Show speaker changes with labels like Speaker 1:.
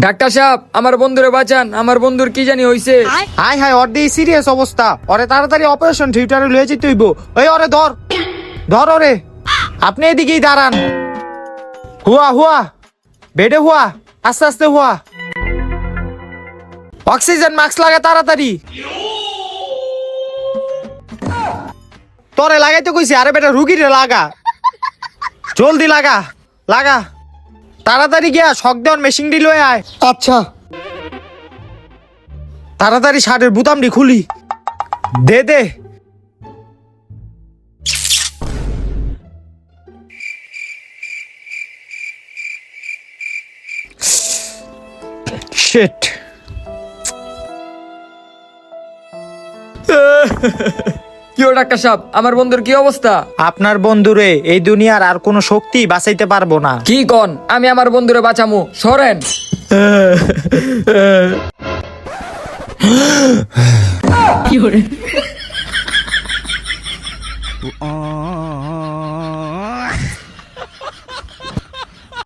Speaker 1: Doctor সাহেব, আমার বন্ধুরে বাঁচান, আমার বন্ধুর কি জানি হইছে।
Speaker 2: হাই হাই, ওর দিয়ে সিরিয়াস অবস্থা, ওরে তাড়াতাড়ি অপারেশন থিয়েটারে লয়ে যেতে হইব। ওই ওরে ধর ধর ওরে, আপনি এদিকেই দাঁড়ান। হুয়া হুয়া, বেডে হুয়া, আস্তে আস্তে হুয়া। অক্সিজেন মাস্ক লাগা তাড়াতাড়ি। তোরে লাগাইতে কইছি, আরে বেটা রুগীরে লাগা, জলদি লাগা লাগা, তাড়াতাড়ি গিয়া শক দেওয়ার মেশিন দি লয়ে আয়।
Speaker 3: আচ্ছা।
Speaker 2: তাড়াতাড়ি শার্টের বুতামটি খুলি, দে দে। শিট।
Speaker 1: কিও ডাক্তার সাহেব, আমার বন্ধুর কি অবস্থা?
Speaker 2: আপনার বন্ধুরে এই দুনিয়ার আর কোনো শক্তি বাঁচাইতে পারবো না।
Speaker 1: কি কন? আমি আমার বন্ধুরে বাঁচামু, সরেন।